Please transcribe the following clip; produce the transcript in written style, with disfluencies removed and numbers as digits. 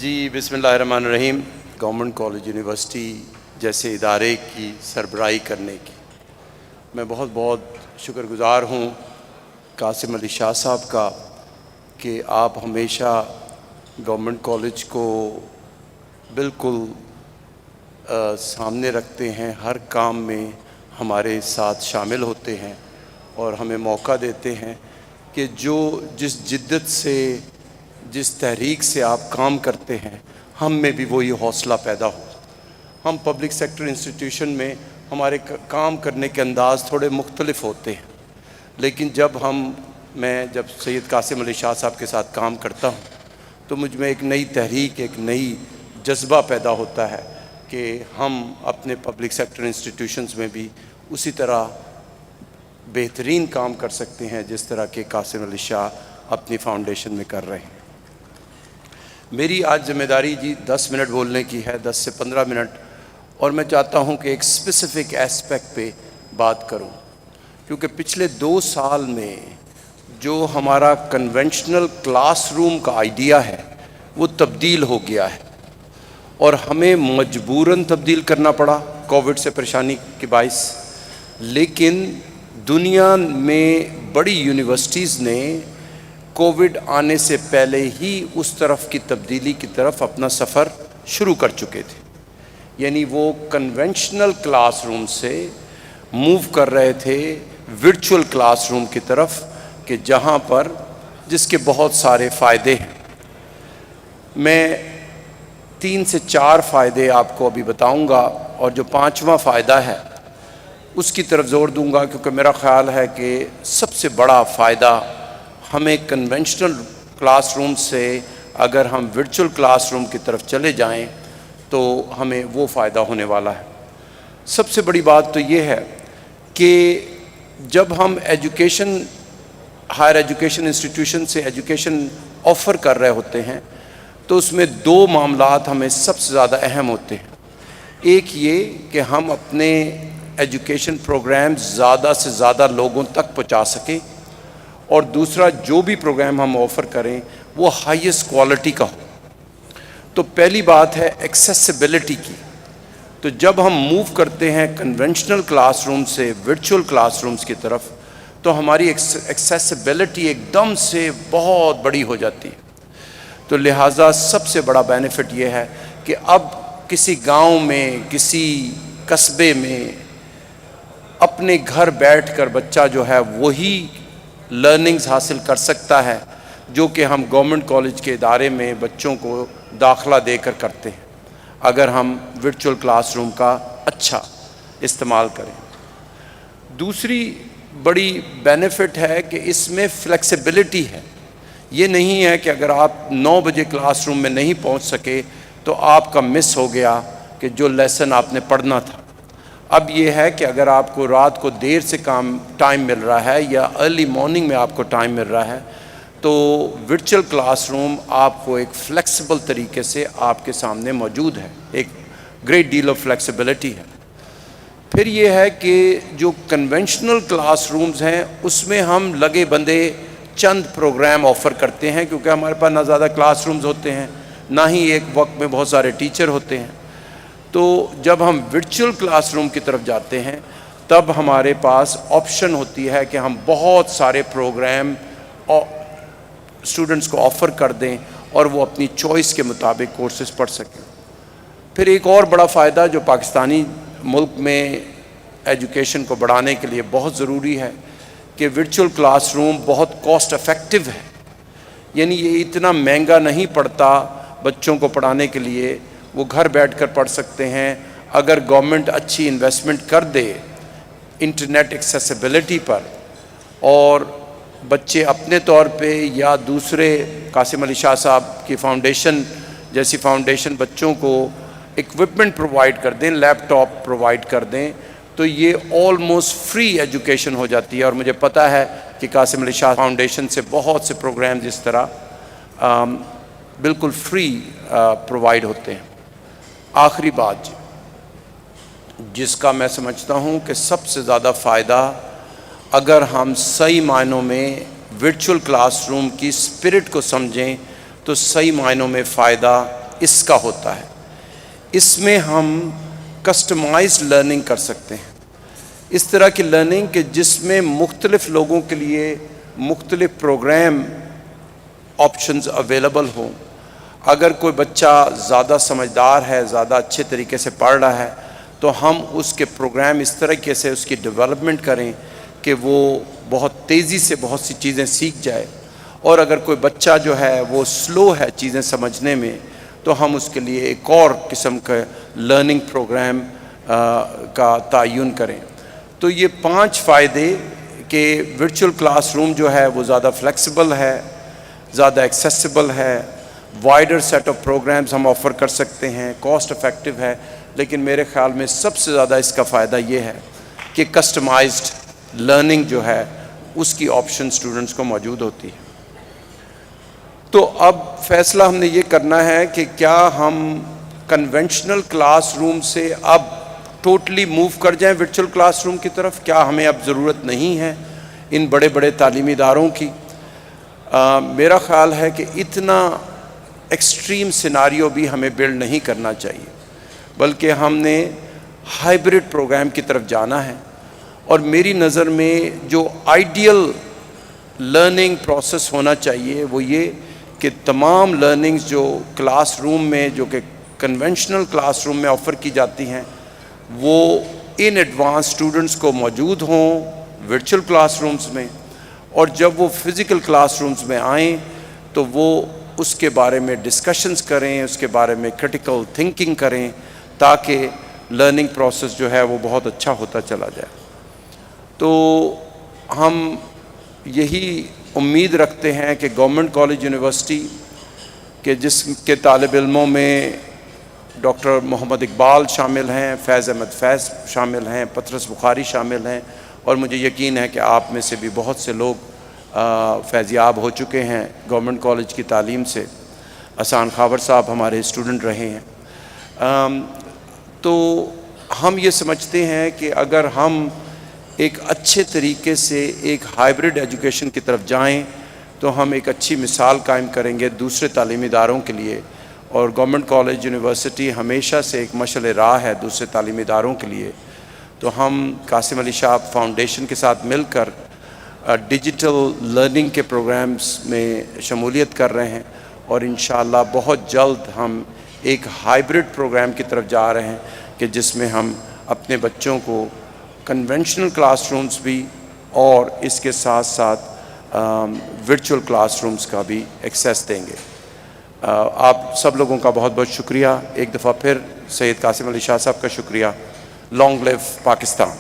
جی بسم اللہ الرحمن الرحیم۔ گورنمنٹ کالج یونیورسٹی جیسے ادارے کی سربراہی کرنے کی میں بہت بہت شکر گزار ہوں قاسم علی شاہ صاحب کا کہ آپ ہمیشہ گورنمنٹ کالج کو بالکل سامنے رکھتے ہیں، ہر کام میں ہمارے ساتھ شامل ہوتے ہیں اور ہمیں موقع دیتے ہیں کہ جس جدت سے جس تحریک سے آپ کام کرتے ہیں ہم میں بھی وہی حوصلہ پیدا ہو۔ ہم پبلک سیکٹر انسٹیٹیوشن میں ہمارے کام کرنے کے انداز تھوڑے مختلف ہوتے ہیں، لیکن میں جب سید قاسم علی شاہ صاحب کے ساتھ کام کرتا ہوں تو مجھ میں ایک نئی تحریک، ایک نئی جذبہ پیدا ہوتا ہے کہ ہم اپنے پبلک سیکٹر انسٹیٹیوشنز میں بھی اسی طرح بہترین کام کر سکتے ہیں جس طرح کہ قاسم علی شاہ اپنی فاؤنڈیشن میں کر رہے ہیں۔ میری آج ذمہ داری 10 منٹ بولنے کی ہے، 10 سے 15 منٹ، اور میں چاہتا ہوں کہ ایک اسپیسیفک ایسپیکٹ پہ بات کروں، کیونکہ پچھلے 2 سال میں جو ہمارا کنونشنل کلاس روم کا آئیڈیا ہے وہ تبدیل ہو گیا ہے اور ہمیں مجبوراً تبدیل کرنا پڑا کووڈ سے پریشانی کے باعث، لیکن دنیا میں بڑی یونیورسٹیز نے کووڈ آنے سے پہلے ہی اس طرف کی تبدیلی کی طرف اپنا سفر شروع کر چکے تھے، یعنی وہ کنونشنل کلاس روم سے موو کر رہے تھے ورچوئل کلاس روم کی طرف، کہ جہاں پر جس کے بہت سارے فائدے ہیں۔ میں 3 سے 4 فائدے آپ کو ابھی بتاؤں گا اور جو 5واں فائدہ ہے اس کی طرف زور دوں گا، کیونکہ میرا خیال ہے کہ سب سے بڑا فائدہ ہمیں کنونشنل کلاس روم سے اگر ہم ورچوئل کلاس روم کی طرف چلے جائیں تو ہمیں وہ فائدہ ہونے والا ہے۔ سب سے بڑی بات تو یہ ہے کہ جب ہم ہائر ایجوکیشن انسٹیٹیوشن سے ایجوکیشن آفر کر رہے ہوتے ہیں تو اس میں 2 معاملات ہمیں سب سے زیادہ اہم ہوتے ہیں۔ ایک یہ کہ ہم اپنے ایجوکیشن پروگرام زیادہ سے زیادہ لوگوں تک پہنچا سکیں، اور دوسرا جو بھی پروگرام ہم آفر کریں وہ ہائیسٹ کوالٹی کا ہو۔ تو پہلی بات ہے ایکسیسیبلٹی کی۔ تو جب ہم موو کرتے ہیں کنونشنل کلاس روم سے ورچوئل کلاس رومز کی طرف تو ہماری ایکسیسیبلٹی ایک دم سے بہت بڑی ہو جاتی ہے۔ تو لہٰذا سب سے بڑا بینیفٹ یہ ہے کہ اب کسی گاؤں میں، کسی قصبے میں اپنے گھر بیٹھ کر بچہ جو ہے وہی لرننگز حاصل کر سکتا ہے جو کہ ہم گورنمنٹ کالج کے ادارے میں بچوں کو داخلہ دے کر کرتے ہیں، اگر ہم ورچوئل کلاس روم کا اچھا استعمال کریں۔ دوسری بڑی بینیفٹ ہے کہ اس میں فلیکسیبلٹی ہے۔ یہ نہیں ہے کہ اگر آپ 9 بجے کلاس روم میں نہیں پہنچ سکے تو آپ کا مس ہو گیا کہ جو لیسن آپ نے پڑھنا تھا۔ اب یہ ہے کہ اگر آپ کو رات کو دیر سے ٹائم مل رہا ہے یا ارلی مارننگ میں آپ کو ٹائم مل رہا ہے تو ورچوئل کلاس روم آپ کو ایک فلیکسیبل طریقے سے آپ کے سامنے موجود ہے، ایک گریٹ ڈیل آف فلیکسیبلٹی ہے۔ پھر یہ ہے کہ جو کنونشنل کلاس رومز ہیں اس میں ہم لگے بندے چند پروگرام آفر کرتے ہیں، کیونکہ ہمارے پاس نہ زیادہ کلاس رومز ہوتے ہیں نہ ہی ایک وقت میں بہت سارے ٹیچر ہوتے ہیں۔ تو جب ہم ورچوئل کلاس روم کی طرف جاتے ہیں تب ہمارے پاس آپشن ہوتی ہے کہ ہم بہت سارے پروگرام اسٹوڈنٹس کو آفر کر دیں اور وہ اپنی چوائس کے مطابق کورسز پڑھ سکیں۔ پھر ایک اور بڑا فائدہ جو پاکستانی ملک میں ایجوکیشن کو بڑھانے کے لیے بہت ضروری ہے کہ ورچوئل کلاس روم بہت کاسٹ افیکٹو ہے، یعنی یہ اتنا مہنگا نہیں پڑتا بچوں کو پڑھانے کے لیے، وہ گھر بیٹھ کر پڑھ سکتے ہیں۔ اگر گورنمنٹ اچھی انویسٹمنٹ کر دے انٹرنیٹ ایکسیسیبلٹی پر اور بچے اپنے طور پہ یا دوسرے قاسم علی شاہ صاحب کی فاؤنڈیشن جیسی فاؤنڈیشن بچوں کو اکوپمنٹ پرووائڈ کر دیں، لیپ ٹاپ پرووائڈ کر دیں، تو یہ آلموسٹ فری ایجوکیشن ہو جاتی ہے۔ اور مجھے پتہ ہے کہ قاسم علی شاہ فاؤنڈیشن سے بہت سے پروگرام اس طرح بالکل فری پرووائڈ ہوتے ہیں۔ آخری بات جس کا میں سمجھتا ہوں کہ سب سے زیادہ فائدہ اگر ہم صحیح معنوں میں ورچوئل کلاس روم کی اسپرٹ کو سمجھیں تو صحیح معنوں میں فائدہ اس کا ہوتا ہے. اس میں ہم کسٹمائزڈ لرننگ کر سکتے ہیں. اس طرح کی لرننگ کہ جس میں مختلف لوگوں کے لیے مختلف پروگرام آپشنز اویلیبل ہوں. اگر کوئی بچہ زیادہ سمجھدار ہے، زیادہ اچھے طریقے سے پڑھ رہا ہے، تو ہم اس کے پروگرام اس طریقے سے اس کی ڈیولپمنٹ کریں کہ وہ بہت تیزی سے بہت سی چیزیں سیکھ جائے. اور اگر کوئی بچہ جو ہے وہ سلو ہے چیزیں سمجھنے میں، تو ہم اس کے لیے ایک اور قسم کا لرننگ پروگرام کا تعین کریں. تو یہ 5 فائدے کہ ورچوئل کلاس روم جو ہے وہ زیادہ فلیکسیبل ہے، زیادہ ایکسیسیبل ہے، وائڈر سیٹ آف پروگرامز ہم آفر کر سکتے ہیں، کاسٹ افیکٹو ہے. لیکن میرے خیال میں سب سے زیادہ اس کا فائدہ یہ ہے کہ کسٹمائزڈ لرننگ جو ہے اس کی آپشن اسٹوڈنٹس کو موجود ہوتی ہے. تو اب فیصلہ ہم نے یہ کرنا ہے کہ کیا ہم کنونشنل کلاس روم سے اب ٹوٹلی موو کر جائیں ورچوئل کلاس روم کی طرف. کیا ہمیں اب ضرورت نہیں ہے ان بڑے بڑے تعلیمی اداروں کی؟ میرا خیال ہے کہ اتنا ایکسٹریم سیناریو بھی ہمیں بلڈ نہیں کرنا چاہیے، بلکہ ہم نے ہائبرڈ پروگرام کی طرف جانا ہے. اور میری نظر میں جو آئیڈیل لرننگ پروسیس ہونا چاہیے وہ یہ کہ تمام لرننگز جو کلاس روم میں، جو کہ کنونشنل کلاس روم میں آفر کی جاتی ہیں، وہ ان ایڈوانس اسٹوڈنٹس کو موجود ہوں ورچوئل کلاس رومز میں. اور جب وہ فزیکل کلاس رومز میں آئیں تو وہ اس کے بارے میں ڈسکشنز کریں، اس کے بارے میں کرٹیکل تھنکنگ کریں، تاکہ لرننگ پروسیس جو ہے وہ بہت اچھا ہوتا چلا جائے. تو ہم یہی امید رکھتے ہیں کہ گورنمنٹ کالج یونیورسٹی کے جس کے طالب علموں میں ڈاکٹر محمد اقبال شامل ہیں، فیض احمد فیض شامل ہیں، پطرس بخاری شامل ہیں، اور مجھے یقین ہے کہ آپ میں سے بھی بہت سے لوگ فیضیاب ہو چکے ہیں گورنمنٹ کالج کی تعلیم سے. احسان خاور صاحب ہمارے اسٹوڈنٹ رہے ہیں. تو ہم یہ سمجھتے ہیں کہ اگر ہم ایک اچھے طریقے سے ایک ہائبرڈ ایجوکیشن کی طرف جائیں تو ہم ایک اچھی مثال قائم کریں گے دوسرے تعلیمی اداروں کے لیے. اور گورنمنٹ کالج یونیورسٹی ہمیشہ سے ایک مشعل راہ ہے دوسرے تعلیمی اداروں کے لیے. تو ہم قاسم علی شاہ فاؤنڈیشن کے ساتھ مل کر ڈیجیٹل لرننگ کے پروگرامز میں شمولیت کر رہے ہیں، اور انشاءاللہ بہت جلد ہم ایک ہائبرڈ پروگرام کی طرف جا رہے ہیں کہ جس میں ہم اپنے بچوں کو کنونشنل کلاس رومز بھی اور اس کے ساتھ ساتھ ورچوئل کلاس رومز کا بھی ایکسیس دیں گے. آپ سب لوگوں کا بہت بہت شکریہ. ایک دفعہ پھر سید قاسم علی شاہ صاحب کا شکریہ. لانگ لیو پاکستان.